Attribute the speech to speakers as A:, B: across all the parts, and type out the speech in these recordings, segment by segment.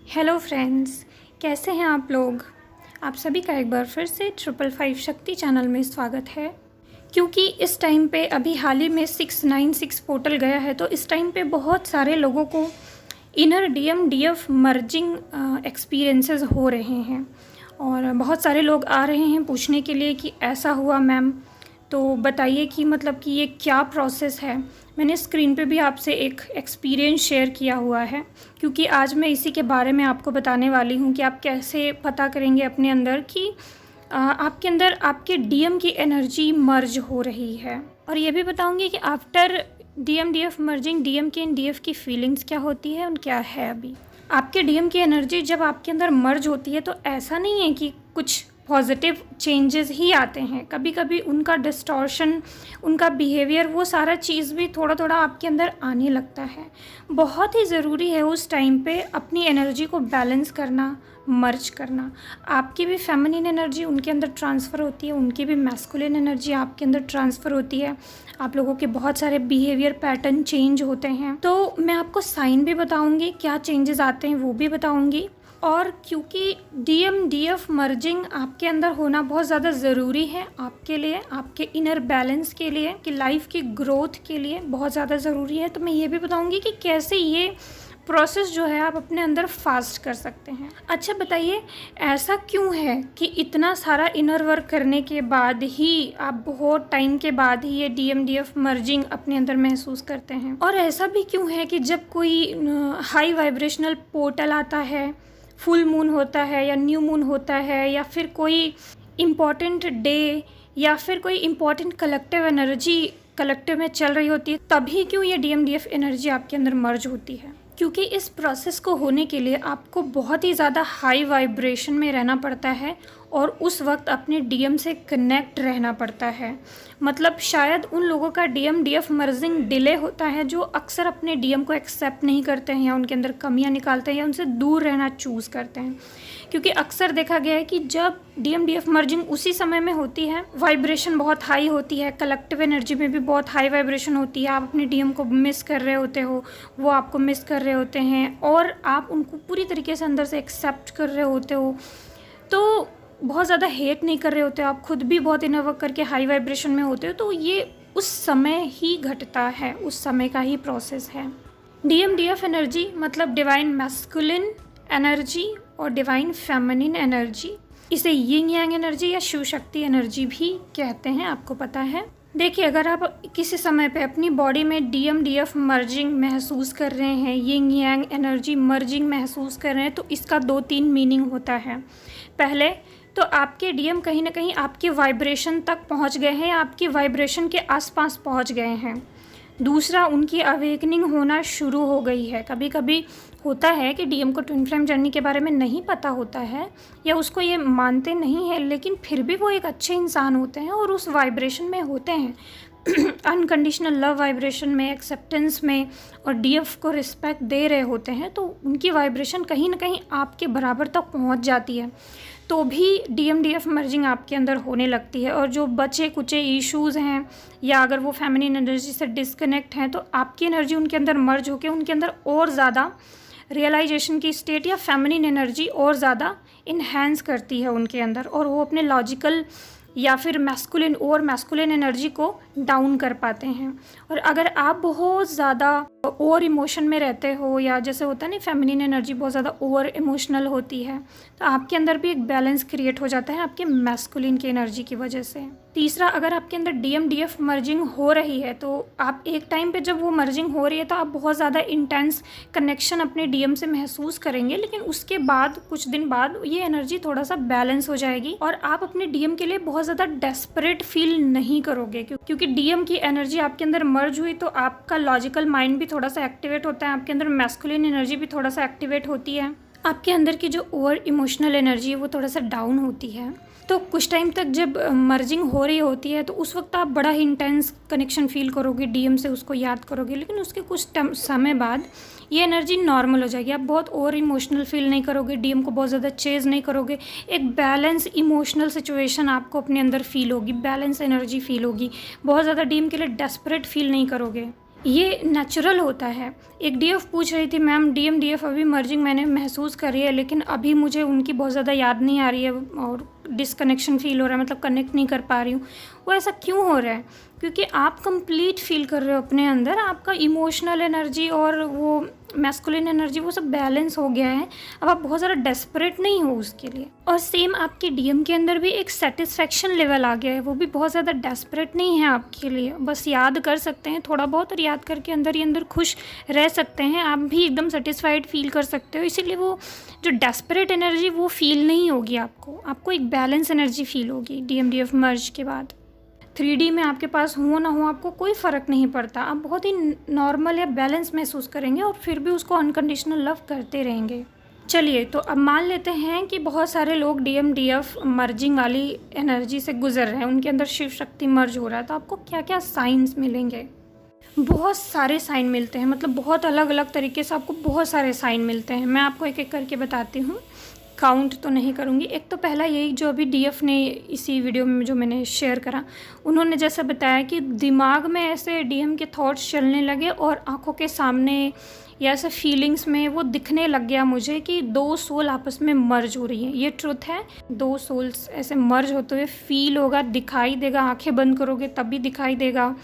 A: Hello friends, कैसे हैं आप लोग। आप सभी का एक बार फिर से 555 शक्ति चैनल में स्वागत है। क्योंकि इस टाइम पे अभी हाल ही में 696 पोर्टल गया है, तो इस टाइम पे बहुत सारे लोगों को inner DM DF merging experiences हो रहे हैं और बहुत सारे लोग आ रहे हैं पूछने के लिए कि ऐसा हुआ मैम, तो बताइए कि मतलब कि ये क्या प्रोसेस है। मैंने स्क्रीन पे भी आपसे एक एक्सपीरियंस शेयर किया हुआ है, क्योंकि आज मैं इसी के बारे में आपको बताने वाली हूँ कि आप कैसे पता करेंगे अपने अंदर कि आपके अंदर आपके डीएम की एनर्जी मर्ज हो रही है। और ये भी बताऊँगी कि after DM DF merging DM की एंड डीएफ की फीलिंग्स क्या होती है और क्या है। अभी आपके डीएम की एनर्जी जब आपके अंदर मर्ज होती है तो ऐसा नहीं है कि कुछ पॉजिटिव चेंजेस ही आते हैं, कभी कभी उनका डिस्टॉर्शन, उनका बिहेवियर, वो सारा चीज़ भी थोड़ा थोड़ा आपके अंदर आने लगता है। बहुत ही ज़रूरी है उस टाइम पे अपनी एनर्जी को बैलेंस करना, मर्ज करना। आपकी भी फेमिनिन एनर्जी उनके अंदर ट्रांसफ़र होती है, उनकी भी मैस्कुलिन एनर्जी आपके अंदर ट्रांसफ़र होती है। आप लोगों के बहुत सारे बिहेवियर पैटर्न चेंज होते हैं, तो मैं आपको साइन भी बताऊँगी, क्या चेंजेस आते हैं वो भी बताऊँगी। और क्योंकि डीएम डीएफ मर्जिंग आपके अंदर होना बहुत ज़्यादा ज़रूरी है आपके लिए, आपके इनर बैलेंस के लिए, कि लाइफ की ग्रोथ के लिए बहुत ज़्यादा ज़रूरी है, तो मैं ये भी बताऊंगी कि कैसे ये प्रोसेस जो है आप अपने अंदर फास्ट कर सकते हैं। अच्छा बताइए, ऐसा क्यों है कि इतना सारा इनर वर्क करने के बाद ही आप बहुत टाइम के बाद ही ये डीएम डीएफ मर्जिंग अपने अंदर महसूस करते हैं। और ऐसा भी क्यों है कि जब कोई हाई वाइब्रेशनल पोर्टल आता है, फुल मून होता है या न्यू मून होता है, या फिर कोई इम्पॉर्टेंट डे, या फिर कोई इम्पॉर्टेंट कलेक्टिव एनर्जी कलेक्टिव में चल रही होती है, तभी क्यों ये डीएमडीएफ एनर्जी आपके अंदर मर्ज होती है। क्योंकि इस प्रोसेस को होने के लिए आपको बहुत ही ज़्यादा हाई वाइब्रेशन में रहना पड़ता है और उस वक्त अपने डीएम से कनेक्ट रहना पड़ता है। मतलब शायद उन लोगों का डीएम डीएफ मर्जिंग डिले होता है जो अक्सर अपने डीएम को एक्सेप्ट नहीं करते हैं, या उनके अंदर कमियां निकालते हैं, या उनसे दूर रहना चूज़ करते हैं। क्योंकि अक्सर देखा गया है कि जब डीएम डीएफ मर्जिंग उसी समय में होती है, वाइब्रेशन बहुत हाई होती है, कलेक्टिव एनर्जी में भी बहुत हाई वाइब्रेशन होती है, आप अपने डीएम को मिस कर रहे होते हो, वो आपको मिस कर रहे होते हैं, और आप उनको पूरी तरीके से अंदर से एक्सेप्ट कर रहे होते हो, तो बहुत ज़्यादा हेट नहीं कर रहे होते, आप खुद भी बहुत इनर वर्क करके हाई वाइब्रेशन में होते हो, तो ये उस समय ही घटता है, उस समय का ही प्रोसेस है। डीएम डीएफ एनर्जी मतलब डिवाइन मैस्कुलिन एनर्जी और डिवाइन फेमिनिन एनर्जी, इसे यिंग यांग एनर्जी या शिव शक्ति एनर्जी भी कहते हैं, आपको पता है। देखिए, अगर आप किसी समय पे अपनी बॉडी में डीएम डीएफ मर्जिंग महसूस कर रहे हैं, यिंग यांग एनर्जी मर्जिंग महसूस कर रहे हैं, तो इसका 2-3 मीनिंग होता है। पहले तो आपके डीएम कहीं ना कहीं आपके वाइब्रेशन तक पहुंच गए हैं, आपकी वाइब्रेशन के आसपास पहुंच गए हैं। दूसरा, उनकी अवेकनिंग होना शुरू हो गई है। कभी कभी होता है कि डीएम को ट्विन फ्लेम जर्नी के बारे में नहीं पता होता है, या उसको ये मानते नहीं है, लेकिन फिर भी वो एक अच्छे इंसान होते हैं और उस वाइब्रेशन में होते हैं, अनकंडीशनल लव वाइब्रेशन में, एक्सेप्टेंस में, और डीएफ को रिस्पेक्ट दे रहे होते हैं, तो उनकी वाइब्रेशन कहीं ना कहीं आपके बराबर तक पहुंच जाती है, तो भी डीएम डीएफ मर्जिंग आपके अंदर होने लगती है। और जो बचे कुचे इश्यूज़ हैं, या अगर वो फेमिनिन एनर्जी से डिस्कनेक्ट हैं, तो आपकी एनर्जी उनके अंदर मर्ज होकर उनके अंदर और ज़्यादा रियलाइजेशन की स्टेट या फेमिनिन एनर्जी और ज़्यादा इन्हेंस करती है उनके अंदर, और वो अपने लॉजिकल या फिर मैस्कुलिन एनर्जी को डाउन कर पाते हैं। और अगर आप बहुत ज़्यादा ओवर इमोशन में रहते हो, या जैसे होता है ना फेमिनिन एनर्जी बहुत ज़्यादा ओवर इमोशनल होती है, तो आपके अंदर भी एक बैलेंस क्रिएट हो जाता है आपके मैस्कुलिन की एनर्जी की वजह से। तीसरा, अगर आपके अंदर डीएम डीएफ मर्जिंग हो रही है, तो आप एक टाइम पे जब वो मर्जिंग हो रही है तो आप बहुत ज़्यादा इंटेंस कनेक्शन अपने डीएम से महसूस करेंगे, लेकिन उसके बाद कुछ दिन बाद ये एनर्जी थोड़ा सा बैलेंस हो जाएगी और आप अपने डीएम के लिए बहुत ज़्यादा डेस्परेट फील नहीं करोगे, क्योंकि डीएम की एनर्जी आपके अंदर मर्ज हुई तो आपका लॉजिकल माइंड भी थोड़ा सा एक्टिवेट होता है, आपके अंदर मैस्कुलिन एनर्जी भी थोड़ा सा एक्टिवेट होती है, आपके अंदर की जो ओवर इमोशनल एनर्जी है वो थोड़ा सा डाउन होती है। तो कुछ टाइम तक जब मर्जिंग हो रही होती है तो उस वक्त आप बड़ा ही इंटेंस कनेक्शन फील करोगे डीएम से, उसको याद करोगे, लेकिन उसके कुछ समय बाद ये एनर्जी नॉर्मल हो जाएगी, आप बहुत ओवर इमोशनल फील नहीं करोगे, डीएम को बहुत ज़्यादा चेज़ नहीं करोगे, एक बैलेंस इमोशनल सिचुएशन आपको अपने अंदर फील होगी, बैलेंस एनर्जी फील होगी, बहुत ज़्यादा डीएम के लिए डेस्परेट फील नहीं करोगे। ये नेचुरल होता है। एक डीएफ पूछ रही थी, मैम डीएम डीएफ अभी मर्जिंग मैंने महसूस करी है, लेकिन अभी मुझे उनकी बहुत ज़्यादा याद नहीं आ रही है और डिसकनेक्शन फ़ील हो रहा है, मतलब कनेक्ट नहीं कर पा रही हूँ। वो ऐसा क्यों हो रहा है? क्योंकि आप कंप्लीट फील कर रहे हो अपने अंदर, आपका इमोशनल एनर्जी और वो मैस्कुलिन एनर्जी वो सब बैलेंस हो गया है। अब आप बहुत ज़्यादा डेस्परेट नहीं हो उसके लिए। और सेम आपके डीएम के अंदर भी एक सेटिस्फेक्शन लेवल आ गया है, वो भी बहुत ज़्यादा डेस्परेट नहीं है आपके लिए, बस याद कर सकते हैं थोड़ा बहुत और याद करके अंदर ही अंदर खुश रह सकते हैं। आप भी एकदम सेटिस्फाइड फील कर सकते हो, इसीलिए वो जो डेस्परेट एनर्जी वो फील नहीं होगी आपको एक बैलेंस एनर्जी फील होगी डीएम डीएफ मर्ज के बाद। 3D में आपके पास हो ना हो आपको कोई फ़र्क नहीं पड़ता, आप बहुत ही नॉर्मल या बैलेंस महसूस करेंगे और फिर भी उसको अनकंडीशनल लव करते रहेंगे। चलिए, तो अब मान लेते हैं कि बहुत सारे लोग डीएम डीएफ मर्जिंग वाली एनर्जी से गुजर रहे हैं, उनके अंदर शिव शक्ति मर्ज हो रहा है, तो आपको क्या क्या साइंस मिलेंगे? बहुत सारे साइन मिलते हैं, मतलब बहुत अलग अलग तरीके से आपको बहुत सारे साइन मिलते हैं। मैं आपको एक एक करके बताती हूँ, काउंट तो नहीं करूँगी। एक तो पहला यही जो अभी डीएफ ने इसी वीडियो में जो मैंने शेयर करा, उन्होंने जैसा बताया कि दिमाग में ऐसे डीएम के थॉट्स चलने लगे और आंखों के सामने या ऐसे फीलिंग्स में वो दिखने लग गया मुझे कि 2 सोल आपस में मर्ज हो रही है। ये ट्रुथ है, 2 सोल्स ऐसे मर्ज होते हुए फील होगा, दिखाई देगा, आंखें बंद करोगे तब भी दिखाई देगा।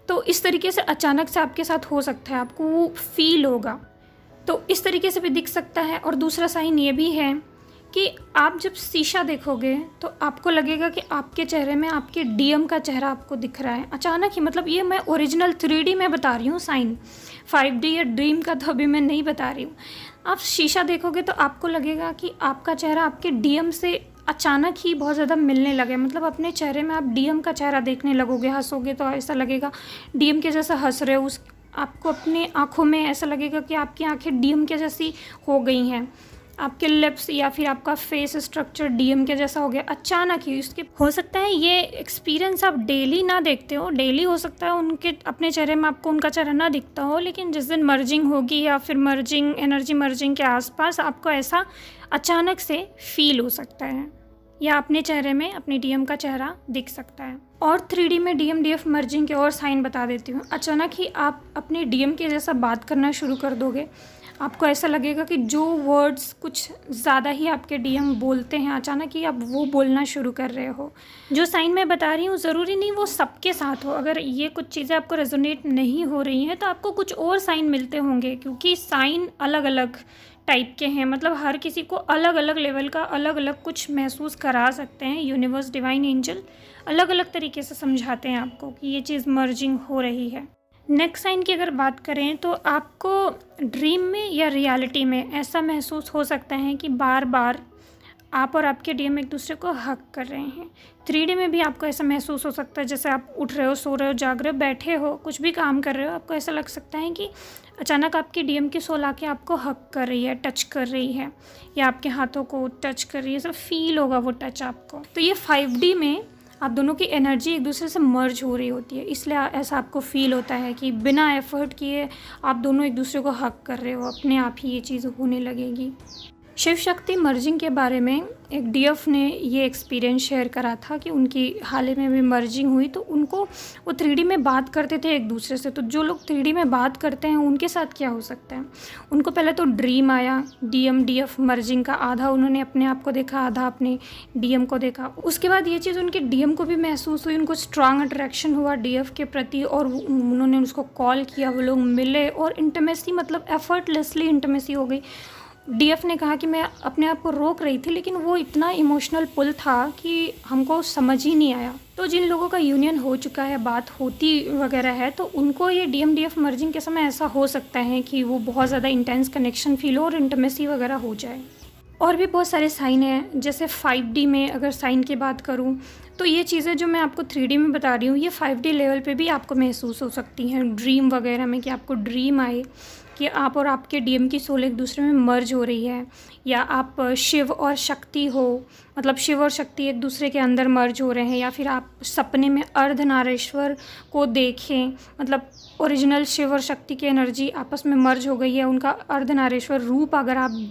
A: तो इस तरीके से अचानक से आपके साथ हो सकता है, आपको वो फील होगा, तो इस तरीके से भी दिख सकता है। और दूसरा साइन ये भी है कि आप जब शीशा देखोगे तो आपको लगेगा कि आपके चेहरे में आपके डीएम का चेहरा आपको दिख रहा है अचानक ही। मतलब ये मैं ओरिजिनल 3D में बता रही हूँ साइन, 5D या ड्रीम का तो अभी मैं नहीं बता रही हूँ। आप शीशा देखोगे तो आपको लगेगा कि आपका चेहरा आपके डीएम से अचानक ही बहुत ज़्यादा मिलने लगे, मतलब अपने चेहरे में आप डीएम का चेहरा देखने लगोगे। हंसोगे तो ऐसा लगेगा डीएम के जैसा हंस रहे हो, उस आपको अपनी आँखों में ऐसा लगेगा कि आपकी आँखें डीएम के जैसी हो गई हैं, आपके लिप्स या फिर आपका फेस स्ट्रक्चर डीएम के जैसा हो गया अचानक ही। उसके हो सकता है ये एक्सपीरियंस आप डेली ना देखते हो, डेली हो सकता है उनके अपने चेहरे में आपको उनका चेहरा ना दिखता हो, लेकिन जिस दिन मर्जिंग होगी या फिर मर्जिंग एनर्जी मर्जिंग के आसपास आपको ऐसा अचानक से फील हो सकता है या अपने चेहरे में अपने डीएम का चेहरा दिख सकता है। और 3D में डीएम डीएफ मर्जिंग के और साइन बता देती हूँ। अचानक ही आप अपने डीएम के जैसा बात करना शुरू कर दोगे, आपको ऐसा लगेगा कि जो वर्ड्स कुछ ज़्यादा ही आपके डीएम बोलते हैं अचानक ही आप वो बोलना शुरू कर रहे हो। जो साइन मैं बता रही हूँ ज़रूरी नहीं वो सबके साथ हो, अगर ये कुछ चीज़ें आपको रेजोनेट नहीं हो रही हैं तो आपको कुछ और साइन मिलते होंगे, क्योंकि साइन अलग अलग टाइप के हैं, मतलब हर किसी को अलग अलग लेवल का अलग अलग कुछ महसूस करा सकते हैं। यूनिवर्स डिवाइन एंजल अलग अलग तरीके से समझाते हैं आपको कि ये चीज़ मर्जिंग हो रही है। नेक्स्ट साइन की अगर बात करें तो आपको ड्रीम में या रियलिटी में ऐसा महसूस हो सकता है कि बार बार आप और आपके डीएम एक दूसरे को हक कर रहे हैं। 3D में भी आपको ऐसा महसूस हो सकता है, जैसे आप उठ रहे हो, सो रहे हो, जाग रहे हो, बैठे हो, कुछ भी काम कर रहे हो, आपको ऐसा लग सकता है कि अचानक आपकी डीएम की सोल आके आपको हक कर रही है, टच कर रही है या आपके हाथों को टच कर रही है, सब फील होगा वो टच आपको। तो ये 5D में आप दोनों की एनर्जी एक दूसरे से मर्ज हो रही होती है, इसलिए ऐसा आपको फील होता है कि बिना एफर्ट किए आप दोनों एक दूसरे को हक कर रहे हो, अपने आप ही ये चीज़ होने लगेगी। शिव शक्ति मर्जिंग के बारे में एक डीएफ ने ये एक्सपीरियंस शेयर करा था कि उनकी हाल ही में भी मर्जिंग हुई तो उनको वो 3D में बात करते थे एक दूसरे से। तो जो लोग 3D में बात करते हैं उनके साथ क्या हो सकता है, उनको पहले तो ड्रीम आया डीएम डीएफ मर्जिंग का, आधा उन्होंने अपने आप को देखा, आधा अपने डीएम को देखा। उसके बाद ये चीज़ उनके डीएम को भी महसूस हुई, उनको स्ट्रांग अट्रैक्शन हुआ डीएफ के प्रति और उन्होंने उसको कॉल किया, वो लोग मिले और इंटीमेसी, मतलब एफर्टलेसली इंटीमेसी हो गई। डीएफ ने कहा कि मैं अपने आप को रोक रही थी लेकिन वो इतना इमोशनल पुल था कि हमको समझ ही नहीं आया। तो जिन लोगों का यूनियन हो चुका है, बात होती वगैरह है, तो उनको ये डीएम डीएफ मर्जिंग के समय ऐसा हो सकता है कि वो बहुत ज़्यादा इंटेंस कनेक्शन फील हो और इंटीमेसी वगैरह हो जाए। और भी बहुत सारे साइन हैं, जैसे 5D में अगर साइन की बात करूं तो ये चीज़ें जो मैं आपको 3D में बता रही हूँ ये 5D लेवल पे भी आपको महसूस हो सकती हैं, ड्रीम वगैरह में, कि आपको ड्रीम आए कि आप और आपके डीएम की सोल एक दूसरे में मर्ज हो रही है, या आप शिव और शक्ति हो, मतलब शिव और शक्ति एक दूसरे के अंदर मर्ज हो रहे हैं, या फिर आप सपने में अर्धनारीश्वर को देखें, मतलब ओरिजिनल शिव और शक्ति की एनर्जी आपस में मर्ज हो गई है, उनका अर्धनारीश्वर रूप अगर आप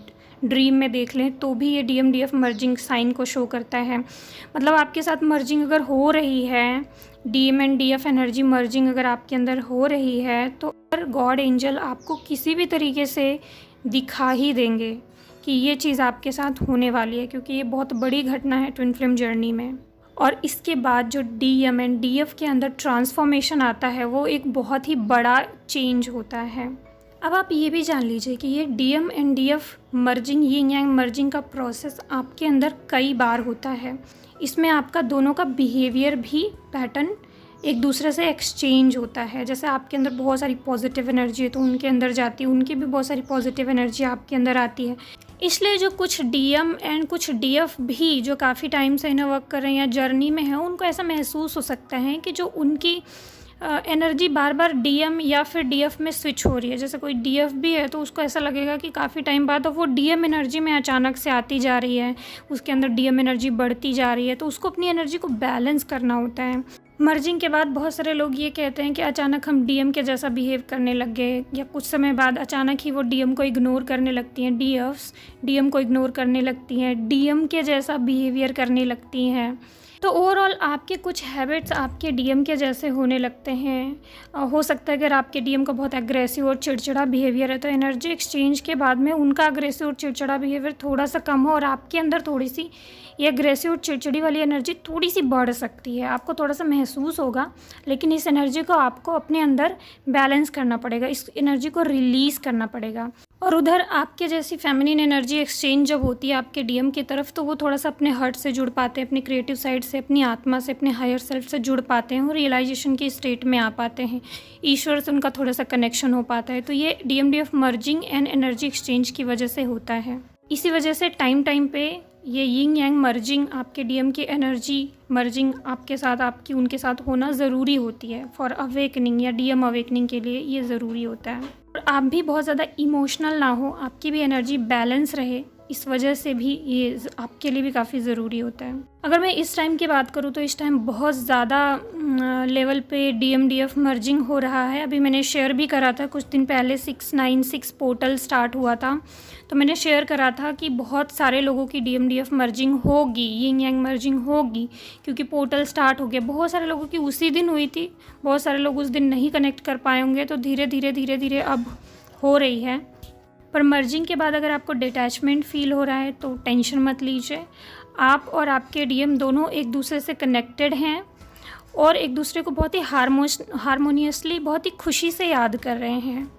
A: ड्रीम में देख लें तो भी ये DMDF मर्जिंग साइन को शो करता है। मतलब आपके साथ मर्जिंग अगर हो रही है, DM and DF energy merging अगर आपके अंदर हो रही है, तो अगर गॉड एंजल आपको किसी भी तरीके से दिखा ही देंगे कि ये चीज़ आपके साथ होने वाली है, क्योंकि ये बहुत बड़ी घटना है ट्विन फ्लेम जर्नी में। और इसके बाद जो DM एंड DF के अंदर ट्रांसफॉर्मेशन आता है वो एक बहुत ही बड़ा चेंज होता है। अब आप ये भी जान लीजिए कि ये DM and DF merging, Ying Yang merging का प्रोसेस आपके अंदर कई बार होता है। इसमें आपका दोनों का बिहेवियर भी पैटर्न एक दूसरे से एक्सचेंज होता है। जैसे आपके अंदर बहुत सारी पॉजिटिव एनर्जी है तो उनके अंदर जाती है, उनकी भी बहुत सारी पॉजिटिव एनर्जी आपके अंदर आती है। इसलिए जो कुछ DM एंड कुछ DF भी जो काफ़ी टाइम से इन्हें वर्क कर रहे हैं या जर्नी में हैं, उनको ऐसा महसूस हो सकता है कि जो उनकी एनर्जी बार बार DM या फिर DF में स्विच हो रही है। जैसे कोई DF भी है तो उसको ऐसा लगेगा कि काफ़ी टाइम बाद वो DM एनर्जी में अचानक से आती जा रही है, उसके अंदर DM एनर्जी बढ़ती जा रही है, तो उसको अपनी एनर्जी को बैलेंस करना होता है। मर्जिंग के बाद बहुत सारे लोग ये कहते हैं कि अचानक हम DM के जैसा बिहेव करने लग गए, या कुछ समय बाद अचानक ही वो DM को इग्नोर करने लगती हैं, DFs DM को इग्नोर करने लगती हैं, DM के जैसा बिहेवियर करने लगती हैं। तो ओवरऑल आपके कुछ हैबिट्स आपके DM के जैसे होने लगते हैं। हो सकता है अगर आपके DM का बहुत एग्रेसिव और चिड़चिड़ा बिहेवियर है तो एनर्जी एक्सचेंज के बाद में उनका एग्रेसिव और चिड़चिड़ा बिहेवियर थोड़ा सा कम हो और आपके अंदर थोड़ी सी ये एग्रेसिव और चिड़चिड़ी वाली एनर्जी थोड़ी सी बढ़ सकती है। आपको थोड़ा सा महसूस होगा, लेकिन इस एनर्जी को आपको अपने अंदर बैलेंस करना पड़ेगा, इस एनर्जी को रिलीज़ करना पड़ेगा। और उधर आपके जैसी फेमिनिन एनर्जी एक्सचेंज जब होती है आपके DM की तरफ, तो वो थोड़ा सा अपने हर्ट से जुड़ पाते हैं, अपनी क्रिएटिव साइड से, अपनी आत्मा से, अपने हायर सेल्फ से जुड़ पाते हैं और रियलाइजेशन की स्टेट में आ पाते हैं। ईश्वर से उनका थोड़ा सा कनेक्शन हो पाता है। तो ये DMDF merging and energy exchange की वजह से होता है। इसी वजह से टाइम पे ये यिंग यांग मर्जिंग, आपके DM की एनर्जी मर्जिंग आपके साथ, आपकी उनके साथ होना ज़रूरी होती है। फॉर अवेकनिंग या DM अवेकनिंग के लिए ये ज़रूरी होता है। और आप भी बहुत ज़्यादा इमोशनल ना हो, आपकी भी एनर्जी बैलेंस रहे, इस वजह से भी ये आपके लिए भी काफ़ी ज़रूरी होता है। अगर मैं इस टाइम की बात करूँ तो इस टाइम बहुत ज़्यादा लेवल पे DMDF मर्जिंग हो रहा है। अभी मैंने शेयर भी करा था कुछ दिन पहले, 696 पोर्टल स्टार्ट हुआ था, तो मैंने शेयर करा था कि बहुत सारे लोगों की DMDF मर्जिंग होगी, यिंग यांग मर्जिंग होगी, क्योंकि पोर्टल स्टार्ट हो गया। बहुत सारे लोगों की उसी दिन हुई थी, बहुत सारे लोग उस दिन नहीं कनेक्ट कर पाए होंगे, तो धीरे धीरे अब हो रही है। पर मर्जिंग के बाद अगर आपको डिटैचमेंट फील हो रहा है तो टेंशन मत लीजिए। आप और आपके DM दोनों एक दूसरे से कनेक्टेड हैं और एक दूसरे को बहुत ही हारमोनियसली, बहुत ही खुशी से याद कर रहे हैं।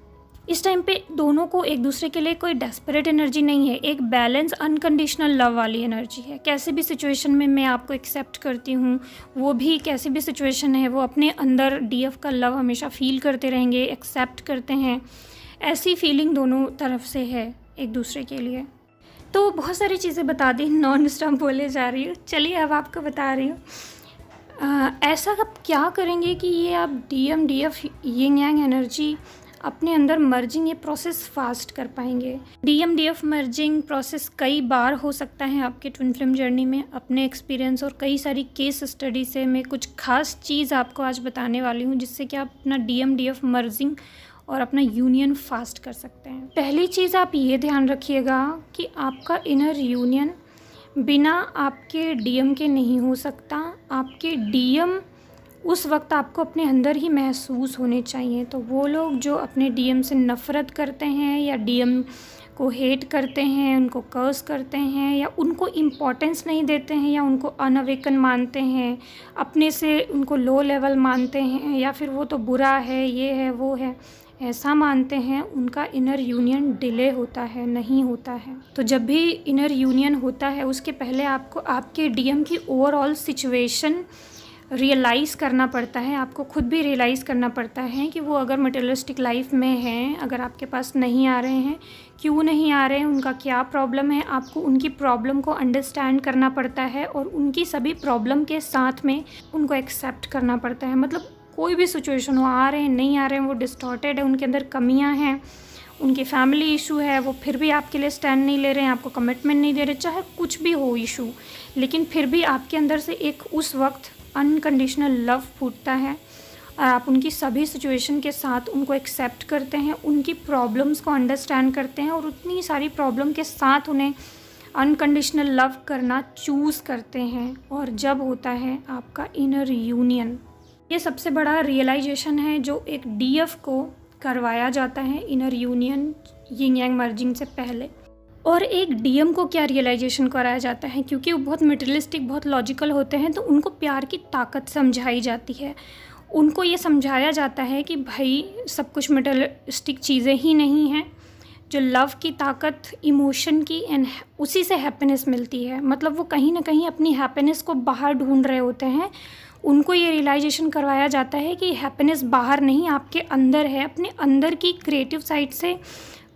A: इस टाइम पे दोनों को एक दूसरे के लिए कोई डेस्परेट एनर्जी नहीं है, एक बैलेंस अनकंडीशनल लव वाली एनर्जी है। कैसे भी सिचुएशन में मैं आपको एक्सेप्ट करती हूँ, वो भी कैसी भी सिचुएशन है वो अपने अंदर DF का लव हमेशा फील करते रहेंगे, एक्सेप्ट करते हैं। ऐसी फीलिंग दोनों तरफ से है एक दूसरे के लिए। तो बहुत सारी चीज़ें बता दी, नॉन स्टॉप बोले जा रही हूँ। चलिए अब आपको बता रही हूँ ऐसा आप क्या करेंगे कि ये आप DMDF यिंग यांग एनर्जी अपने अंदर मर्जिंग, ये प्रोसेस फास्ट कर पाएंगे। DMDF मर्जिंग प्रोसेस कई बार हो सकता है आपके ट्विन फ्लेम जर्नी में। अपने एक्सपीरियंस और कई सारी केस स्टडी से मैं कुछ खास चीज़ आपको आज बताने वाली हूँ जिससे कि आप अपना DMDF मर्जिंग और अपना यूनियन फास्ट कर सकते हैं। पहली चीज़ आप ये ध्यान रखिएगा कि आपका इनर यूनियन बिना आपके DM के नहीं हो सकता। आपके DM उस वक्त आपको अपने अंदर ही महसूस होने चाहिए। तो वो लोग जो अपने DM से नफ़रत करते हैं या DM को हेट करते हैं, उनको कर्स करते हैं या उनको इम्पोर्टेंस नहीं देते हैं या उनको अनअवेकन मानते हैं, अपने से उनको लो लेवल मानते हैं या फिर वो तो बुरा है, ये है, वो है, ऐसा मानते हैं, उनका इनर यूनियन डिले होता है, नहीं होता है। तो जब भी इनर यूनियन होता है उसके पहले आपको आपके DM की ओवरऑल सिचुएशन रियलाइज़ करना पड़ता है। आपको खुद भी रियलाइज़ करना पड़ता है कि वो अगर मटेरियलिस्टिक लाइफ में हैं, अगर आपके पास नहीं आ रहे हैं, क्यों नहीं आ रहे हैं, उनका क्या प्रॉब्लम है। आपको उनकी प्रॉब्लम को अंडरस्टैंड करना पड़ता है और उनकी सभी प्रॉब्लम के साथ में उनको एक्सेप्ट करना पड़ता है। मतलब कोई भी सिचुएशन हो, आ रहे हैं, नहीं आ रहे हैं, वो डिस्टॉर्टेड है, उनके अंदर कमियाँ हैं, उनकी फैमिली इशू है, वो फिर भी आपके लिए स्टैंड नहीं ले रहे हैं, आपको कमिटमेंट नहीं दे रहे, चाहे कुछ भी हो इशू, लेकिन फिर भी आपके अंदर से एक उस वक्त अनकंडीशनल लव फूटता है, और आप उनकी सभी सिचुएशन के साथ उनको एक्सेप्ट करते हैं, उनकी प्रॉब्लम्स को अंडरस्टैंड करते हैं और उतनी सारी प्रॉब्लम के साथ उन्हें अनकंडीशनल लव करना चूज़ करते हैं। और जब होता है आपका इनर यूनियन, ये सबसे बड़ा रियलाइजेशन है जो एक डीएफ को करवाया जाता है इनर यूनियन यिंग यांग मर्जिंग से पहले। और एक डीएम को क्या रियलाइजेशन कराया जाता है, क्योंकि वो बहुत मटेरियलिस्टिक, बहुत लॉजिकल होते हैं, तो उनको प्यार की ताकत समझाई जाती है। उनको ये समझाया जाता है कि भाई सब कुछ मटेरियलिस्टिक चीज़ें ही नहीं हैं, जो लव की ताकत इमोशन की एंड उसी से हैप्पीनेस मिलती है। मतलब वो कहीं ना कहीं अपनी हैप्पीनेस को बाहर ढूंढ रहे होते हैं। उनको ये रियलाइजेशन करवाया जाता है कि हैप्पीनेस बाहर नहीं, आपके अंदर है। अपने अंदर की क्रिएटिव साइड से,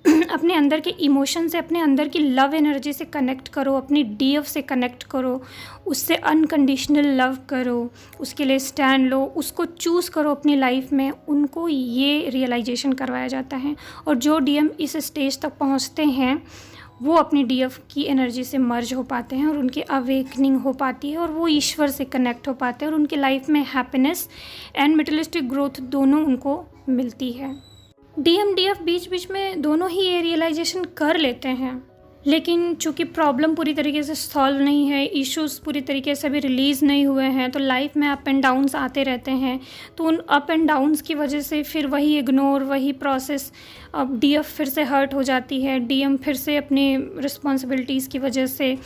A: अपने अंदर के इमोशन से, अपने अंदर की लव एनर्जी से कनेक्ट करो, अपनी डीएफ से कनेक्ट करो, उससे अनकंडीशनल लव करो, उसके लिए स्टैंड लो, उसको चूज़ करो अपनी लाइफ में। उनको ये रियलाइजेशन करवाया जाता है। और जो डीएम इस स्टेज तक पहुंचते हैं वो अपनी डीएफ की एनर्जी से मर्ज हो पाते हैं और उनकी अवेकनिंग हो पाती है और वो ईश्वर से कनेक्ट हो पाते हैं और उनकी लाइफ में हैप्पीनेस एंड मटेरियलिस्टिक ग्रोथ दोनों उनको मिलती है। डीएम डीएफ बीच बीच में दोनों ही ये रियलाइजेशन कर लेते हैं, लेकिन चूँकि प्रॉब्लम पूरी तरीके से सॉल्व नहीं है, इश्यूज़ पूरी तरीके से अभी रिलीज़ नहीं हुए हैं, तो लाइफ में अप एंड डाउन्स आते रहते हैं। तो उन अप एंड डाउन्स की वजह से फिर वही इग्नोर, वही प्रोसेस, अब डीएफ फिर से हर्ट हो जाती है। डीएम फिर से अपनी रिस्पॉन्सिबिलिटीज़ की वजह से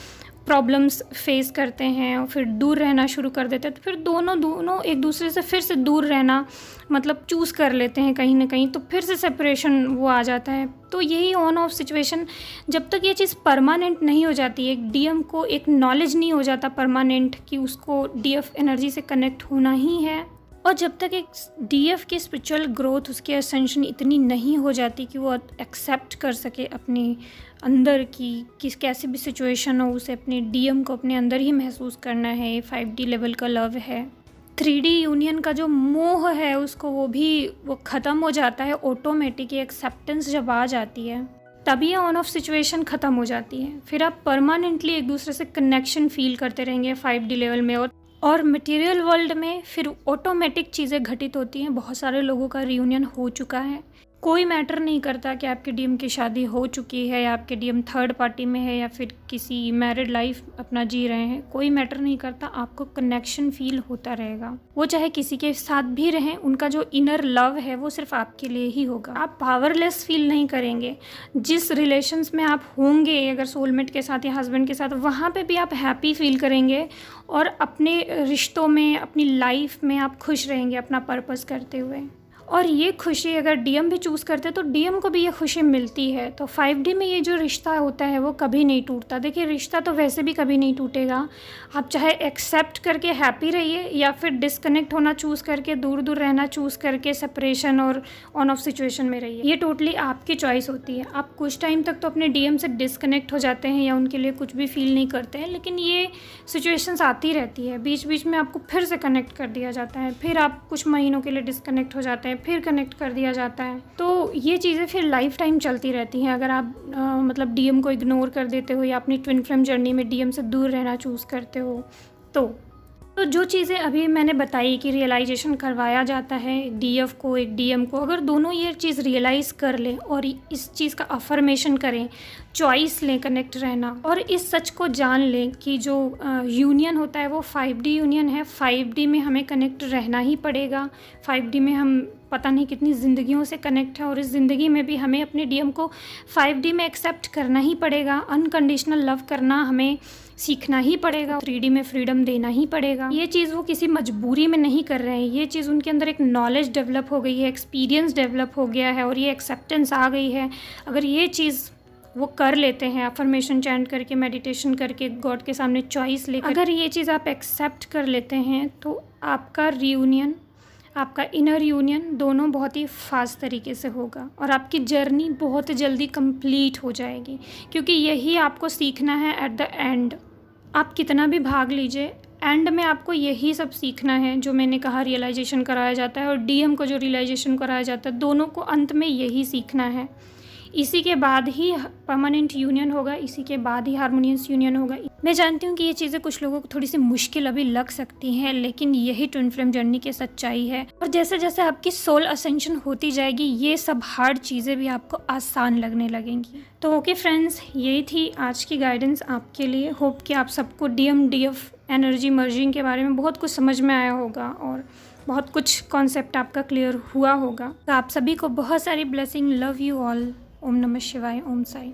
A: प्रॉब्लम्स फेस करते हैं और फिर दूर रहना शुरू कर देते हैं। तो फिर दोनों एक दूसरे से फिर से दूर रहना मतलब चूज़ कर लेते हैं कहीं ना कहीं, तो फिर से सेपरेशन वो आ जाता है। तो यही ऑन ऑफ सिचुएशन, जब तक ये चीज़ परमानेंट नहीं हो जाती, एक डीएम को एक नॉलेज नहीं हो जाता परमानेंट कि उसको डीएफ एनर्जी से कनेक्ट होना ही है, और जब तक एक डीएफ की स्पिरिचुअल ग्रोथ, उसकी असेंशन इतनी नहीं हो जाती कि वो एक्सेप्ट कर सके अपने अंदर की किस कैसी भी सिचुएशन हो, उसे अपने डीएम को अपने अंदर ही महसूस करना है। 5D लेवल का लव है। 3D यूनियन का जो मोह है उसको वो ख़त्म हो जाता है ऑटोमेटिक। एक्सेप्टेंस जब आ जाती है तभी ऑन ऑफ सिचुएशन ख़त्म हो जाती है। फिर आप परमानेंटली एक दूसरे से कनेक्शन फील करते रहेंगे 5D लेवल में। और मटेरियल वर्ल्ड में फिर ऑटोमेटिक चीज़ें घटित होती हैं। बहुत सारे लोगों का रियूनियन हो चुका है। कोई मैटर नहीं करता कि आपके डीएम की शादी हो चुकी है या आपके डीएम थर्ड पार्टी में है या फिर किसी मैरिड लाइफ अपना जी रहे हैं, कोई मैटर नहीं करता। आपको कनेक्शन फील होता रहेगा। वो चाहे किसी के साथ भी रहें, उनका जो इनर लव है वो सिर्फ आपके लिए ही होगा। आप पावरलेस फील नहीं करेंगे। जिस रिलेशंस में आप होंगे, अगर सोलमेट के साथ या हस्बैंड के साथ, वहाँ पे भी आप हैप्पी फील करेंगे और अपने रिश्तों में, अपनी लाइफ में आप खुश रहेंगे अपना पर्पस करते हुए। और ये खुशी अगर डीएम भी चूज़ करते हैं तो डीएम को भी ये खुशी मिलती है। तो 5D में ये जो रिश्ता होता है वो कभी नहीं टूटता। देखिए, रिश्ता तो वैसे भी कभी नहीं टूटेगा। आप चाहे एक्सेप्ट करके हैप्पी रहिए या फिर डिस्कनेक्ट होना चूज़ करके, दूर दूर रहना चूज़ करके, सेपरेशन और ऑन ऑफ सिचुएशन में रहिए। ये टोटली आपकी चॉइस होती है। आप कुछ टाइम तक तो अपने डीएम से डिस्कनेक्ट हो जाते हैं या उनके लिए कुछ भी फील नहीं करते हैं, लेकिन ये सिचुएशंस आती रहती है। बीच बीच में आपको फिर से कनेक्ट कर दिया जाता है, फिर आप कुछ महीनों के लिए डिस्कनेक्ट हो जाते हैं, फिर कनेक्ट कर दिया जाता है। तो ये चीज़ें फिर लाइफ टाइम चलती रहती हैं। अगर आप मतलब डीएम को इग्नोर कर देते हो या अपनी ट्विन फ्लेम जर्नी में डीएम से दूर रहना चूज़ करते हो तो जो चीज़ें अभी मैंने बताई कि रियलाइजेशन करवाया जाता है डीएफ को, एक डीएम को, अगर दोनों ये चीज़ रियलाइज़ कर लें और इस चीज़ का अफर्मेशन करें, चॉइस लें कनेक्ट रहना, और इस सच को जान लें कि जो यूनियन होता है वो 5D यूनियन है। 5D में हमें कनेक्ट रहना ही पड़ेगा। 5D में हम पता नहीं कितनी ज़िंदगियों से कनेक्ट है और इस ज़िंदगी में भी हमें अपने डीएम को 5D में एक्सेप्ट करना ही पड़ेगा। अनकंडीशनल लव करना हमें सीखना ही पड़ेगा। 3D में फ्रीडम देना ही पड़ेगा। ये चीज़ वो किसी मजबूरी में नहीं कर रहे हैं। ये चीज़ उनके अंदर एक नॉलेज डेवलप हो गई है, एक्सपीरियंस डेवलप हो गया है और ये एक्सेप्टेंस आ गई है। अगर ये चीज़ वो कर लेते हैं, अफर्मेशन चैंट करके, मेडिटेशन करके, गॉड के सामने चॉइस लेकर, अगर ये चीज़ आप एक्सेप्ट कर लेते हैं तो आपका रियूनियन, आपका इनर यूनियन दोनों बहुत ही फास्ट तरीके से होगा और आपकी जर्नी बहुत जल्दी कंप्लीट हो जाएगी। क्योंकि यही आपको सीखना है एट द एंड। आप कितना भी भाग लीजिए, एंड में आपको यही सब सीखना है जो मैंने कहा रियलाइजेशन कराया जाता है, और डीएम को जो रियलाइजेशन कराया जाता है, दोनों को अंत में यही सीखना है। इसी के बाद ही परमानेंट यूनियन होगा, इसी के बाद ही हारमोनियस यूनियन होगा। मैं जानती हूँ कि ये चीज़ें कुछ लोगों को थोड़ी सी मुश्किल अभी लग सकती हैं, लेकिन यही ट्विन फ्लेम जर्नी की सच्चाई है। और जैसे जैसे आपकी सोल असेंशन होती जाएगी, ये सब हार्ड चीज़ें भी आपको आसान लगने लगेंगी। तो ओके फ्रेंड्स, यही थी आज की गाइडेंस आपके लिए। होप कि आप सबको DMDF एनर्जी मर्जिंग के बारे में बहुत कुछ समझ में आया होगा और बहुत कुछ कॉन्सेप्ट आपका क्लियर हुआ होगा। तो आप सभी को बहुत सारी ब्लेसिंग। Love you all. ओम नमः शिवाय। ओम साई।